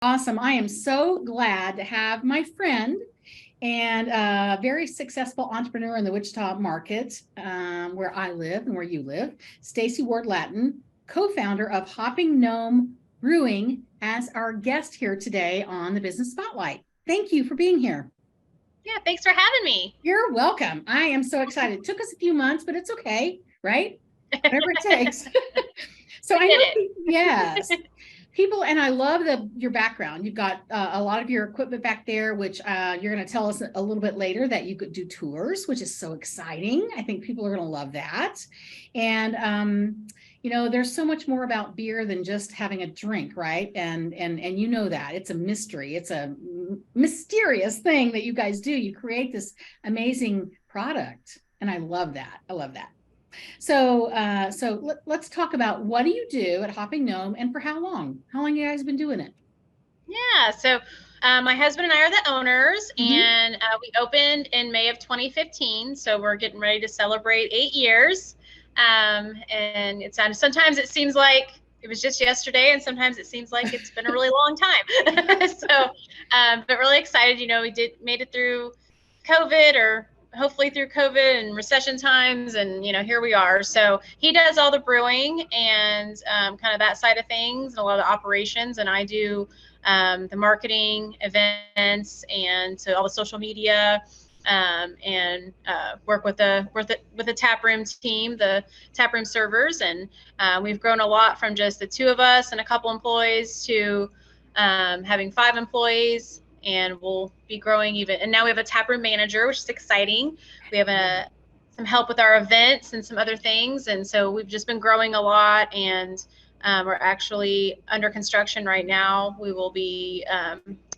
Awesome. I am so glad to have my friend and a very successful entrepreneur in the Wichita market, where I live and where you live, Stacy Lattin, co-founder of Hopping Gnome Brewing, as our guest here today on the Business Spotlight. Thank you for being here. Yeah, thanks for having me. You're welcome. I am so excited. It took us a few months, but it's okay, right? Whatever it takes. So I know, yes. People, and I love your background. You've got a lot of your equipment back there, which you're going to tell us a little bit later that you could do tours, which is so exciting. I think people are going to love that. And there's so much more about beer than just having a drink, right? And you know that it's a mystery. It's a mysterious thing that you guys do. You create this amazing product, and I love that. I love that. So let's talk about, what do you do at Hopping Gnome and for how long? How long have you guys been doing it? Yeah, so my husband and I are the owners, and we opened in May of 2015. So we're getting ready to celebrate 8 years. And sometimes it seems like it was just yesterday, and sometimes it seems like it's been a really long time. But really excited. We made it through COVID, or hopefully through COVID and recession times, and here we are. So he does all the brewing and kind of that side of things, and a lot of the operations, and I do the marketing, events, and so all the social media, and work with the taproom team, the taproom servers, and we've grown a lot from just the two of us and a couple employees to having 5 employees. And we'll be growing even. And now we have a taproom manager, which is exciting. We have some help with our events and some other things. And so we've just been growing a lot, and we're actually under construction right now. We will be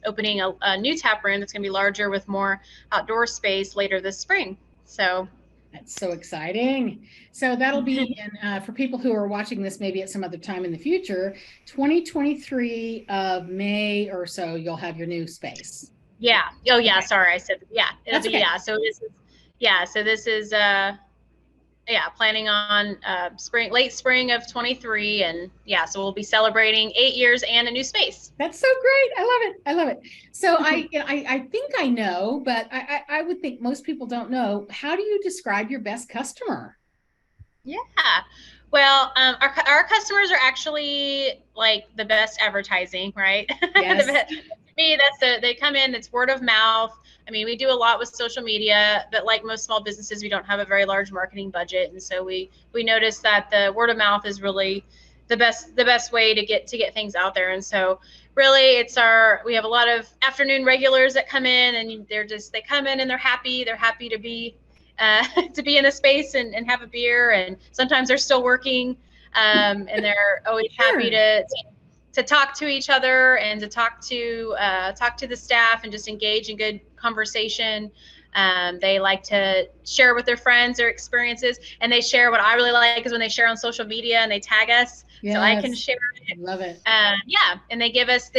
opening a new taproom that's going to be larger with more outdoor space later this spring. So that's so exciting. So that'll be for people who are watching this maybe at some other time in the future, 2023 of May or so, you'll have your new space. Yeah. Oh, yeah. Okay. Sorry, I said yeah. It'll That's be okay. Yeah. So this is planning on late spring of 23, and so we'll be celebrating 8 years and a new space. That's so great. I love it. So I think I know, but I would think most people don't know. How do you describe your best customer? Yeah. Well, our customers are actually like the best advertising, right? Yes. To me, they come in, it's word of mouth. I mean, we do a lot with social media, but like most small businesses, we don't have a very large marketing budget, and so we noticed that the word of mouth is really the best way to get things out there. And so really we have a lot of afternoon regulars that come in, and they come in and they're happy to be in a space and have a beer, and sometimes they're still working, and they're always happy to talk to each other and to talk to the staff and just engage in good conversation. They like to share with their friends their experiences, and they share. What I really like is when they share on social media and they tag us, so I can share it. Love it. And they give us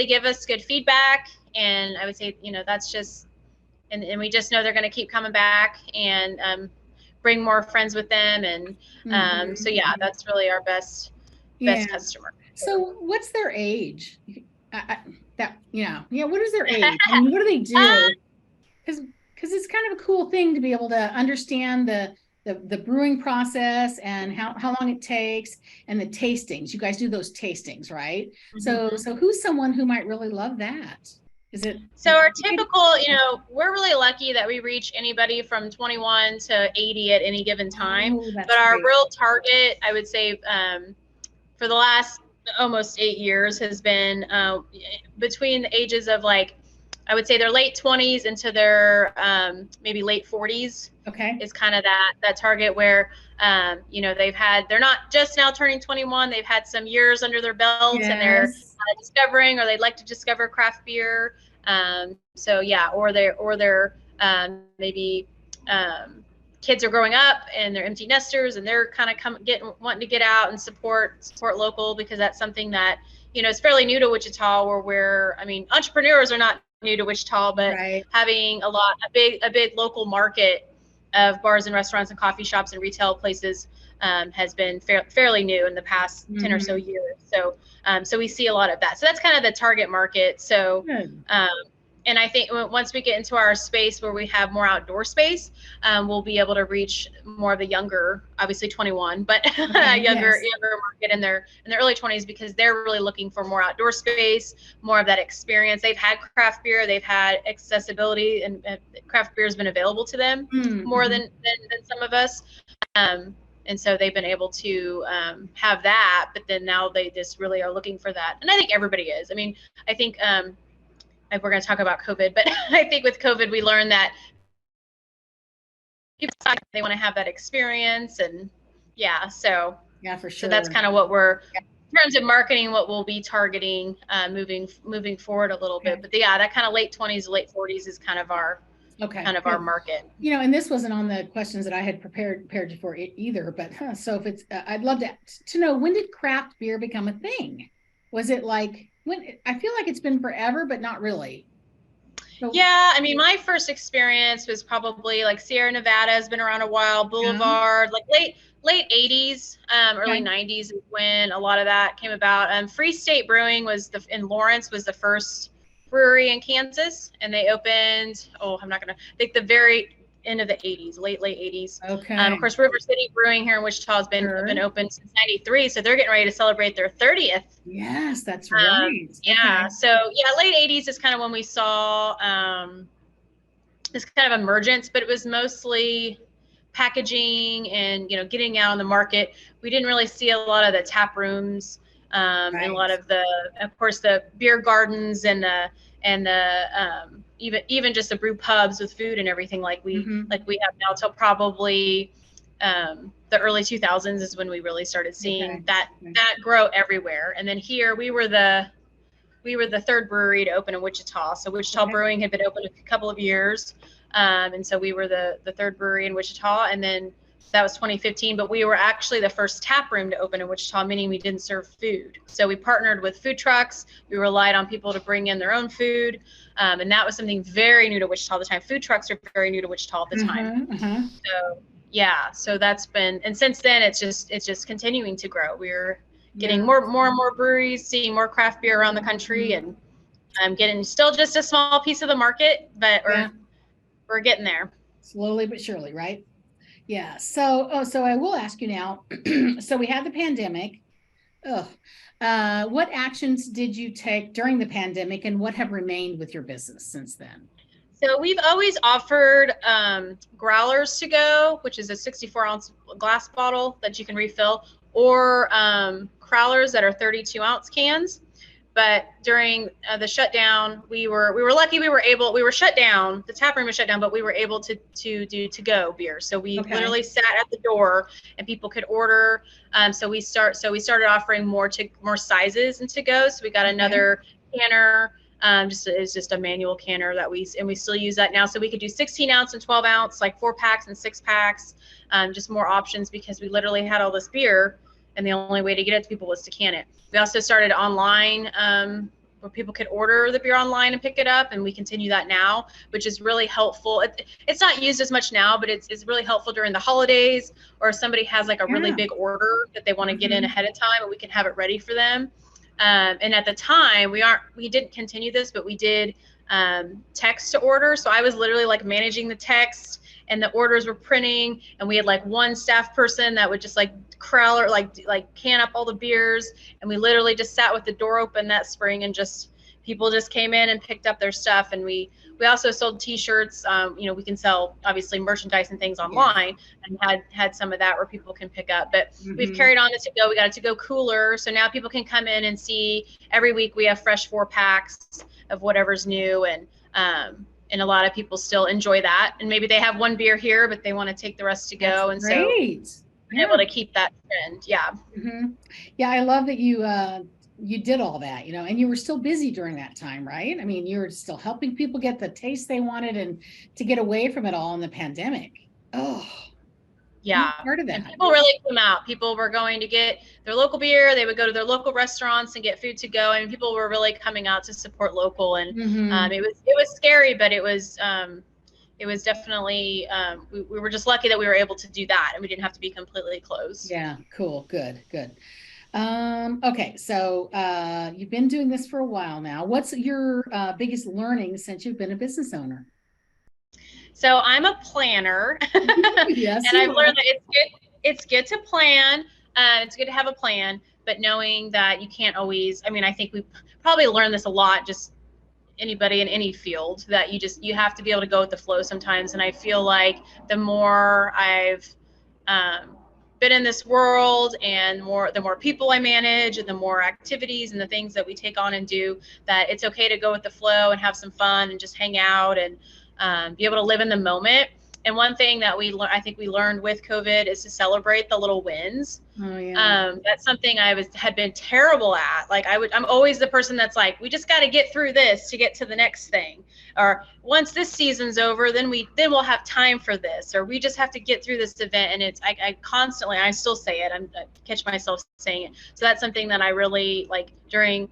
good feedback, and I would say that's just, and we just know they're going to keep coming back and bring more friends with them, and so that's really our best customer. So what's their age? What is their age? I mean, what do they do? Because it's kind of a cool thing to be able to understand the brewing process and how long it takes, and the tastings. You guys do those tastings, right? Mm-hmm. So who's someone who might really love that? So our typical, we're really lucky that we reach anybody from 21 to 80 at any given time. But our real target, I would say, for the last almost 8 years has been between the ages of, like, I would say their late 20s into their maybe late 40s. Okay. Is kind of that target where, they're not just now turning 21. They've had some years under their belts, yes, and they're discovering, or they'd like to discover craft beer. Or they're maybe kids are growing up and they're empty nesters, and they're kind of wanting to get out and support local, because that's something that is fairly new to Wichita. Entrepreneurs are not new to Wichita, but right, having a big local market of bars and restaurants and coffee shops and retail places has been fairly new in the past 10 or so years. So so we see a lot of that. So that's kind of the target market. So and I think once we get into our space where we have more outdoor space, we'll be able to reach more of the younger, obviously 21, but younger market in their early 20s, because they're really looking for more outdoor space, more of that experience. They've had craft beer, they've had accessibility, and craft beer has been available to them more than some of us. And so they've been able to have that, but then now they just really are looking for that. And I think everybody is. I mean, I think we're going to talk about COVID, but I think with COVID, we learned that people, they want to have that experience. And so yeah, for sure. So that's kind of what we're, in terms of marketing, what we'll be targeting moving forward a little bit. But that kind of late 20s, late 40s is kind of our our market. And this wasn't on the questions that I had prepared you for either, but so if it's, I'd love to know, when did craft beer become a thing? Was it like, I feel like it's been forever, but not really. So, I mean, my first experience was probably like Sierra Nevada has been around a while, Boulevard, like late 80s, early 90s is when a lot of that came about. Free State Brewing in Lawrence was the first brewery in Kansas, and they opened, I think the very end of the 80s, late 80s. Okay. Of course, River City Brewing here in Wichita has been open since '93, so they're getting ready to celebrate their 30th. Yes, that's right. So late 80s is kind of when we saw this kind of emergence, but it was mostly packaging and getting out on the market. We didn't really see a lot of the tap rooms and a lot of of course, the beer gardens and the even just the brew pubs with food and everything like we have now, till probably the early 2000s is when we really started seeing that grow everywhere. And then here we were the third brewery to open in Wichita. So Wichita Brewing had been open a couple of years, and so we were the third brewery in Wichita, and then that was 2015, but we were actually the first tap room to open in Wichita, meaning we didn't serve food. So we partnered with food trucks. We relied on people to bring in their own food. And that was something very new to Wichita at the time. Food trucks are very new to Wichita at the time. So that's been, and since then it's just continuing to grow. We're getting more and more breweries, seeing more craft beer around the country, and I'm getting still just a small piece of the market, but we're getting there. Slowly but surely, right? Yeah. So I will ask you now. So we had the pandemic. What actions did you take during the pandemic, and what have remained with your business since then? So we've always offered growlers to go, which is a 64-ounce glass bottle that you can refill, or crowlers that are 32-ounce cans. But during the shutdown, we were lucky. We were shut down. The tap room was shut down, but we were able to do to-go beer. So we literally sat at the door, and people could order. So we started offering more sizes and to-go. So we got another canner. It's just a manual canner that we still use that now. So we could do 16-ounce and 12-ounce, like 4-packs and 6-packs. Just more options, because we literally had all this beer, and the only way to get it to people was to can it. We also started online, where people could order the beer online and pick it up, and we continue that now, which is really helpful. It's not used as much now, but it's really helpful during the holidays, or if somebody has like a really big order that they want to get in ahead of time, and we can have it ready for them. And at the time, we didn't continue this, but we did text to order. So I was literally like managing the text, and the orders were printing, and we had like one staff person that would just like crowler, like can up all the beers. And we literally just sat with the door open that spring, and people just came in and picked up their stuff. And we also sold t-shirts. We can sell obviously merchandise and things online, and had some of that where people can pick up, but we've carried on to go. We got a to-go cooler. So now people can come in and see every week we have fresh 4-packs of whatever's new. And a lot of people still enjoy that. And maybe they have one beer here, but they want to take the rest to go. That's great. So we're able to keep that trend. Yeah. Yeah. I love that you did all that, and you were still busy during that time, right? I mean, you were still helping people get the taste they wanted, and to get away from it all in the pandemic. Part of that. And people really came out. People were going to get their local beer. They would go to their local restaurants and get food to go. And people were really coming out to support local. And it was scary, but it was it was definitely, we were just lucky that we were able to do that and we didn't have to be completely closed. Yeah, cool. Good, good. Okay, so you've been doing this for a while now. What's your biggest learning since you've been a business owner? So I'm a planner, Yes, and you I've are. learned that it's good to plan. It's good to have a plan, but knowing that you can't always. I mean, I think we probably learned this a lot. Just anybody in any field, that you have to be able to go with the flow sometimes. And I feel like the more I've um, been in this world, and the more people I manage, and the more activities and the things that we take on and do, that it's okay to go with the flow and have some fun and just hang out and be able to live in the moment. And one thing that I think we learned with COVID is to celebrate the little wins. Oh yeah. That's something had been terrible at. Like I'm always the person that's like, we just got to get through this to get to the next thing. Or once this season's over, then we'll have time for this. Or we just have to get through this event. And I constantly, I still say it. I catch myself saying it. So that's something that I really like during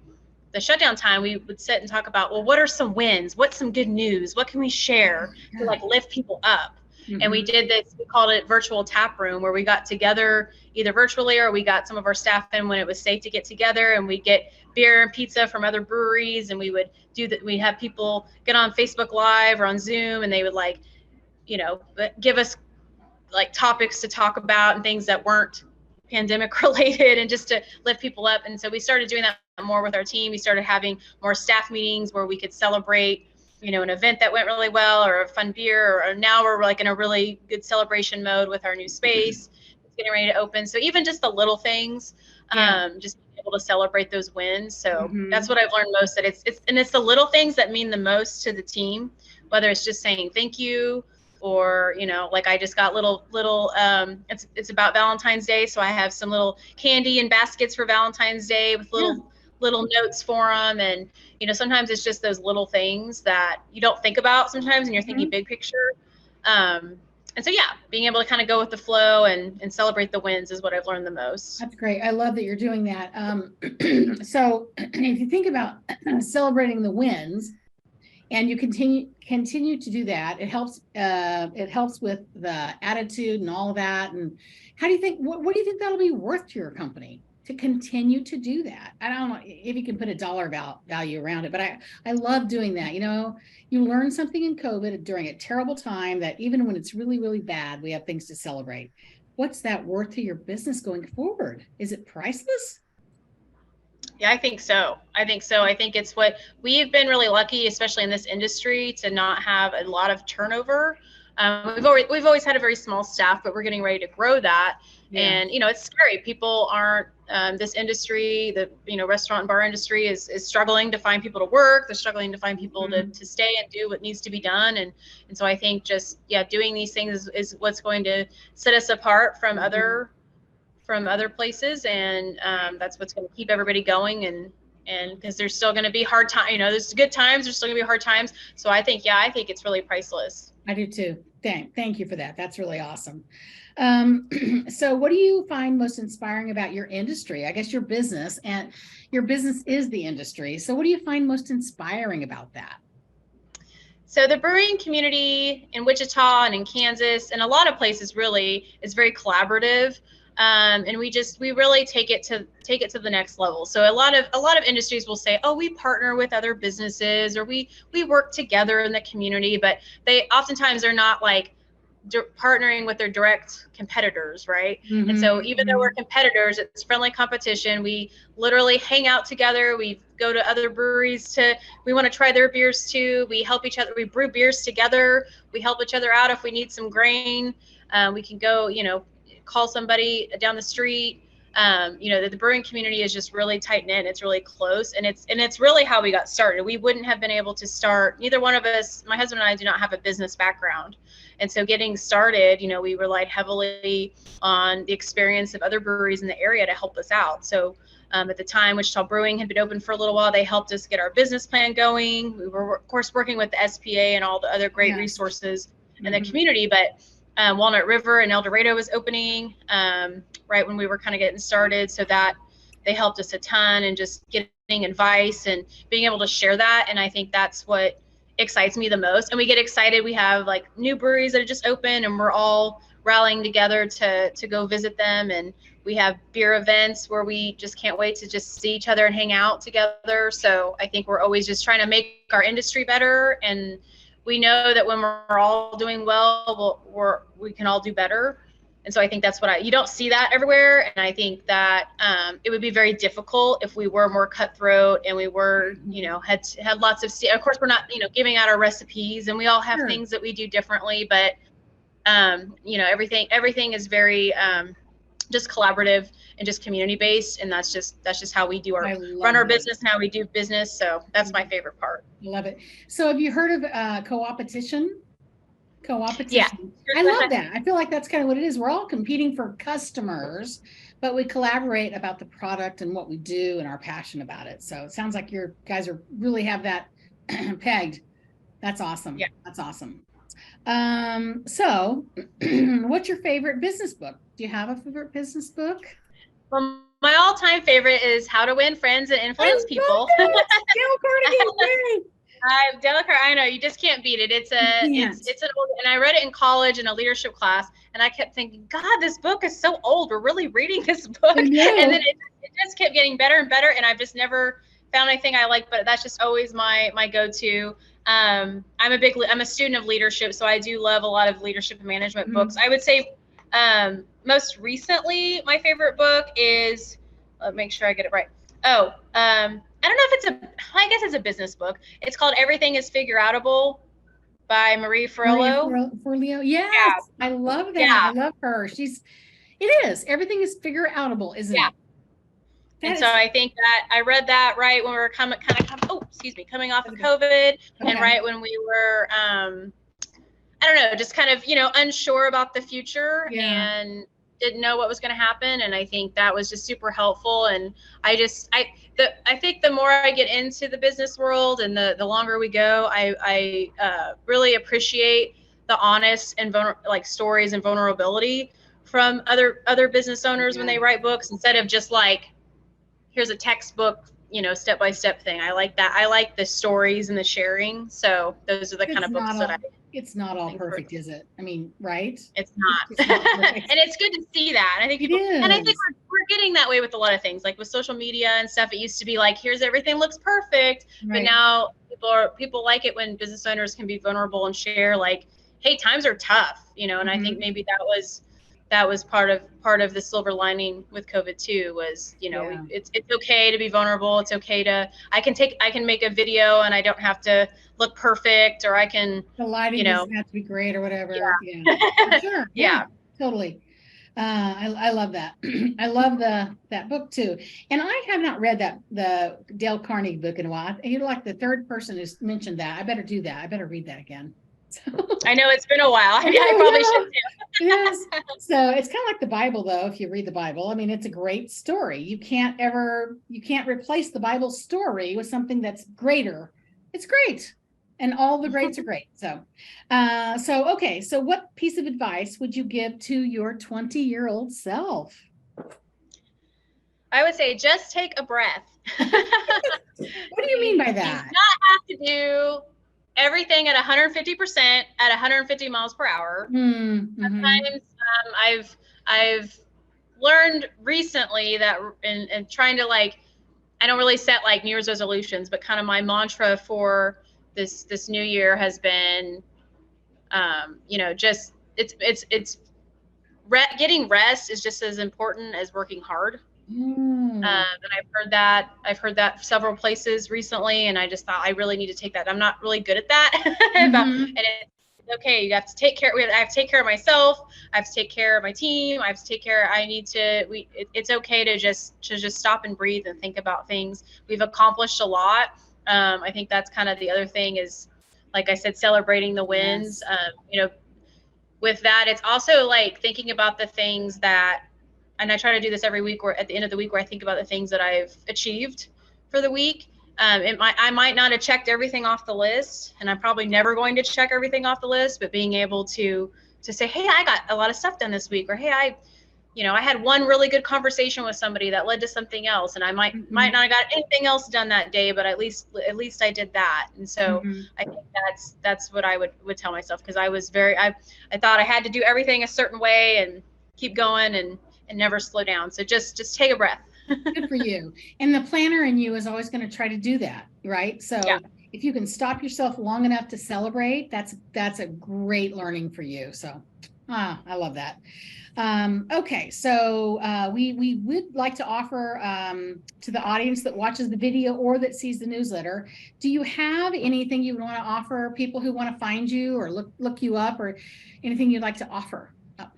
the shutdown time. We would sit and talk about, well, what are some wins? What's some good news? What can we share to like lift people up? And we did this, we called it virtual taproom, where we got together either virtually or we got some of our staff in when it was safe to get together, and we'd get beer and pizza from other breweries, and we would do that. We'd have people get on Facebook Live or on Zoom, and they would like, give us like topics to talk about and things that weren't pandemic related, and just to lift people up. And so we started doing that more with our team. We started having more staff meetings where we could celebrate an event that went really well, or a fun beer, or now we're like in a really good celebration mode with our new space. It's getting ready to open. So even just the little things, just being able to celebrate those wins. So that's what I've learned most, that it's the little things that mean the most to the team, whether it's just saying thank you, or like I just got little it's about Valentine's Day, so I have some little candy and baskets for Valentine's Day with little notes for them. And sometimes it's just those little things that you don't think about sometimes, and you're thinking big picture. And so being able to kind of go with the flow and celebrate the wins is what I've learned the most. That's great. I love that you're doing that. So if you think about celebrating the wins, and you continue to do that, it helps with the attitude and all of that. And how do you think, what do you think that'll be worth to your company to continue to do that? I don't know if you can put a dollar value around it, but I love doing that. You learn something in COVID during a terrible time, that even when it's really, really bad, we have things to celebrate. What's that worth to your business going forward? Is it priceless? Yeah, I think so. I think it's what we've been really lucky, especially in this industry, to not have a lot of turnover. We've always had a very small staff, but we're getting ready to grow that. And it's scary. People aren't this industry, the restaurant and bar industry is struggling to find people to work. They're struggling to find people to stay and do what needs to be done. And so I think just doing these things is what's going to set us apart from other places. And that's what's going to keep everybody going. And because there's still going to be hard time, there's good times, there's still gonna be hard times. So I think it's really priceless. I do too. Thank you for that. That's really awesome. So what do you find most inspiring about your industry? I guess your business is the industry. So what do you find most inspiring about that? So the brewing community in Wichita and in Kansas and a lot of places really is very collaborative. And we really take it to the next level. So a lot of industries will say, oh, we partner with other businesses, or we work together in the community, but they oftentimes are not like partnering with their direct competitors, right? And so even though we're competitors, it's friendly competition. We literally hang out together. We go to other breweries we want to try their beers too. We help each other. We brew beers together. We help each other out if we need some grain. We can go, call somebody down the street. The brewing community is just really tight knit. It's really close, and it's really how we got started. We wouldn't have been able to start. Neither one of us, my husband and I, do not have a business background, and so getting started, we relied heavily on the experience of other breweries in the area to help us out. So at the time, Wichita Brewing had been open for a little while. They helped us get our business plan going. We were, of course, working with the SPA and all the other great resources in the community, but Walnut River and El Dorado was opening right when we were kind of getting started, so that they helped us a ton, and just getting advice and being able to share that. And I think that's what excites me the most. And we get excited. We have like new breweries that have just opened, and we're all rallying together to go visit them. And we have beer events where we just can't wait to just see each other and hang out together. So I think we're always just trying to make our industry better. And we know that when we're all doing well, we can all do better. And so I think that's what you don't see that everywhere. And I think that it would be very difficult if we were more cutthroat and we were, had lots of course, we're not, giving out our recipes, and we all have things that we do differently, but everything is very just collaborative and just community based, and that's just how we do run our business and how we do business. So that's my favorite part. Love it. So have you heard of co-opetition? Yeah, I love that. I feel like that's kind of what it is. We're all competing for customers, but we collaborate about the product and what we do and our passion about it. So it sounds like your guys really have that pegged. That's awesome. Yeah, that's awesome. So what's your favorite business book? Do you have a favorite business book? Well, my all-time favorite is How to Win Friends and Influence People. Dale Carnegie. I know, you just can't beat it. It's an old, and I read it in college in a leadership class, and I kept thinking, God, this book is so old. We're really reading this book. And then it just kept getting better and better, and I've just never found anything I like, but that's just always my go-to. I'm a student of leadership, so I do love a lot of leadership and management books. I would say most recently, my favorite book is, let me make sure I get it right. I don't know if I guess it's a business book. It's called Everything is Figureoutable by Marie Forleo. Yes, yeah. I love that. Yeah. I love her. It is. Everything is figureoutable, isn't it? And so I think that I read that right when we were coming off of COVID, and right when we were, I don't know, just kind of, unsure about the future and didn't know what was going to happen. And I think that was just super helpful. And I think the more I get into the business world and the longer we go, I really appreciate the honest and stories and vulnerability from other business owners when they write books, instead of just like, here's a textbook, step-by-step thing. I like that. I like the stories and the sharing. So those are the kind of books that it's not all perfect, is it? I mean, right? It's not. And it's good to see that. I think I think we're getting that way with a lot of things, like with social media and stuff. It used to be like, here's everything looks perfect. Right. But now people like it when business owners can be vulnerable and share, like, hey, times are tough, and I think maybe that was part of the silver lining with COVID too, was, it's okay to be vulnerable. It's okay I can make a video and I don't have to look perfect, or the lighting doesn't have to be great or whatever. Yeah. Sure. Yeah, totally. I love that. I love that book too. And I have not read the Dale Carnegie book in a while. You're like the third person who's mentioned that. I better do that. I better read that again. I know it's been a while. I probably should too. Yes. So it's kind of like the Bible, though. If you read the Bible, I mean, it's a great story. You can't replace the Bible story with something that's greater. It's great, and all the greats are great. So okay. So what piece of advice would you give to your 20-year-old self? I would say just take a breath. What do you mean by that? You do not have to do everything at 150% at 150 miles per hour. Sometimes I've learned recently that in trying to, like, I don't really set like New Year's resolutions, but kind of my mantra for this new year has been, just getting rest is just as important as working hard. And I've heard that several places recently, and I just thought I really need to take that. I'm not really good at that. And it's okay. You have to take care. I have to take care of myself. I have to take care of my team. I have to take care. It's okay to just stop and breathe and think about things. We've accomplished a lot. I think that's kind of the other thing is, like I said, celebrating the wins. Yes. With that, it's also like thinking about the things that, and I try to do this every week, or at the end of the week, where I think about the things that I've achieved for the week. I might not have checked everything off the list, and I'm probably never going to check everything off the list, but being able to say, hey, I got a lot of stuff done this week, or hey, I had one really good conversation with somebody that led to something else, and I might not have got anything else done that day, but at least I did that. And so I think that's what I would tell myself, because I was I thought I had to do everything a certain way and keep going and never slow down. So just take a breath. Good for you. And the planner in you is always going to try to do that, right? So if you can stop yourself long enough to celebrate, that's a great learning for you. So I love that. Okay, so we would like to offer to the audience that watches the video or that sees the newsletter, do you have anything you want to offer people who want to find you or look you up, or anything you'd like to offer up?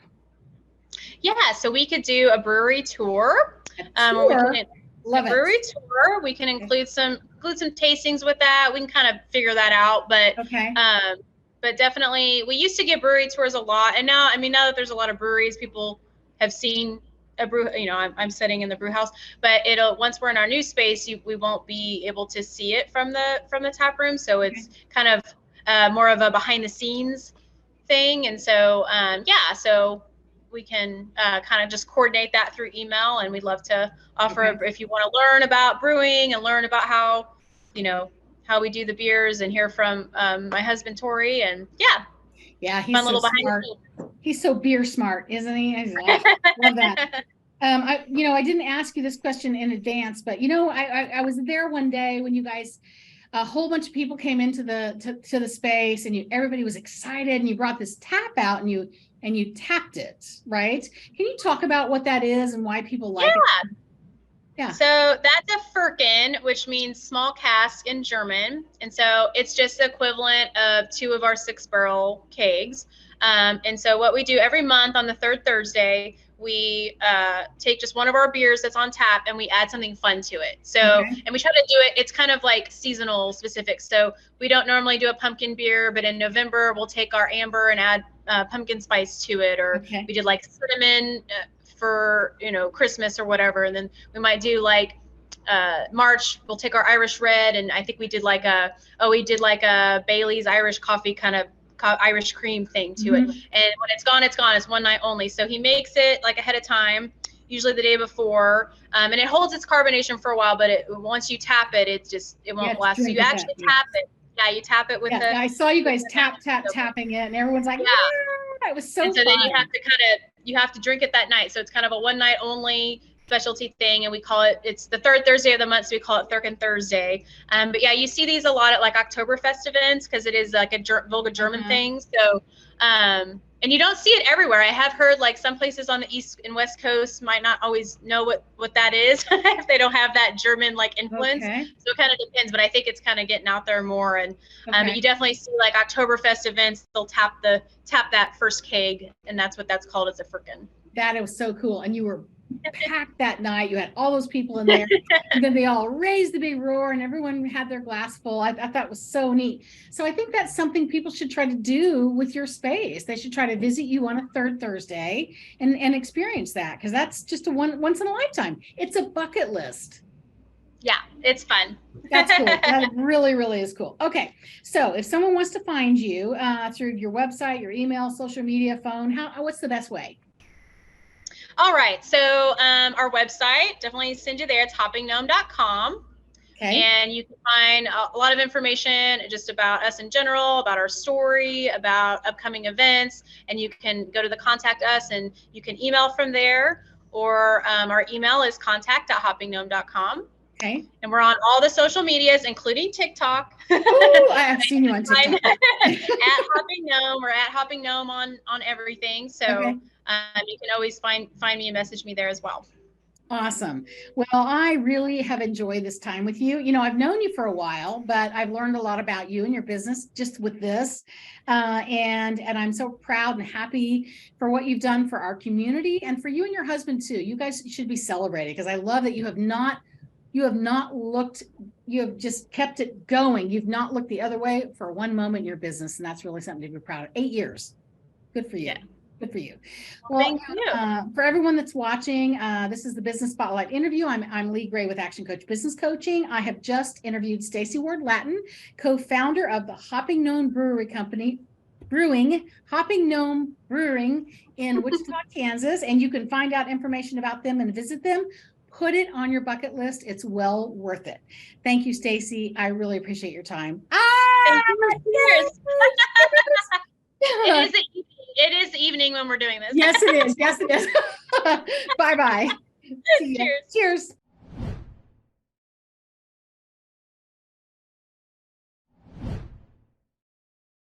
Yeah, so we could do a brewery tour. Brewery tour. We can include some tastings with that. We can kind of figure that out, but but definitely, we used to give brewery tours a lot, and now that there's a lot of breweries, people have seen a brew. I'm sitting in the brew house, but once we're in our new space, we won't be able to see it from the tap room. So it's kind of more of a behind the scenes thing, and so so we can kind of just coordinate that through email, and we'd love to offer if you want to learn about brewing and learn about how we do the beers and hear from my husband Tory, and he's fun, so smart. He's so beer smart, isn't he? I love that. I didn't ask you this question in advance, but I was there one day when you guys, a whole bunch of people came into the space, and everybody was excited, and you brought this tap out, and you tapped it, right? Can you talk about what that is and why people like it? Yeah. So that's a Firkin, which means small cask in German. And so it's just the equivalent of 2 of our 6-barrel kegs. And so what we do every month on the 3rd Thursday, we take just one of our beers that's on tap and we add something fun to it. So, and we try to do it, it's kind of like seasonal specific. So we don't normally do a pumpkin beer, but in November, we'll take our amber and add pumpkin spice to it. Or we did like cinnamon for Christmas or whatever, and then we might do like March, we'll take our Irish red, and I think we did like a Bailey's Irish coffee kind of Irish cream thing to it. And when it's gone, it's one night only. So he makes it like ahead of time, usually the day before, and it holds its carbonation for a while, but once you tap it, it won't last. So you actually tap it. Yeah, you tap it with the. I saw you guys tapping it, and everyone's like, yeah, it was so. And so fun. Then you have to drink it that night. So it's kind of a one night only specialty thing, and we call it's the 3rd Thursday of the month, so we call it Thirken Thursday. But yeah, you see these a lot at like Oktoberfest events, because it is like a Volga German thing. So and you don't see it everywhere. I have heard like some places on the East and West Coast might not always know what that is if they don't have that German like influence. So it kind of depends, but I think it's kind of getting out there more. And but you definitely see like Oktoberfest events, they'll tap that first keg, and that's what that's called. It's a Firkin. That was so cool. And you were packed that night. You had all those people in there, and then they all raised the big roar, and everyone had their glass full. I thought it was so neat. So I think that's something people should try to do with your space. They should try to visit you on a 3rd Thursday and experience that, because that's just a once in a lifetime. It's a bucket list. Yeah, it's fun. That's cool. That really, really is cool. Okay, so if someone wants to find you through your website, your email, social media, phone, what's the best way? All right, so our website, definitely send you there. It's hoppinggnome.com. And you can find a lot of information just about us in general, about our story, about upcoming events, and you can go to the contact us and you can email from there, or our email is contact@hoppinggnome.com. And we're on all the social medias, including TikTok. Oh, I have seen you on TikTok. at Hopping Gnome, or at Hopping Gnome on everything. So you can always find me and message me there as well. Awesome. Well, I really have enjoyed this time with you. I've known you for a while, but I've learned a lot about you and your business just with this. And I'm so proud and happy for what you've done for our community, and for you and your husband too. You guys should be celebrated, because I love that you have not looked, you have just kept it going. You've not looked the other way for one moment in your business. And that's really something to be proud of. 8 years. Good for you. Yeah. Good for you. Well, thank you. For everyone that's watching, this is the Business Spotlight interview. I'm Lee Gray with Action Coach Business Coaching. I have just interviewed Stacy Lattin, co-founder of the Gnome Brewery Company. Brewing, Hopping Gnome Brewing in Wichita, Kansas, and you can find out information about them and visit them. Put it on your bucket list. It's well worth it. Thank you, Stacy. I really appreciate your time. Cheers. It is evening when we're doing this. Yes, it is. Yes, it is. Bye-bye. Cheers. Cheers.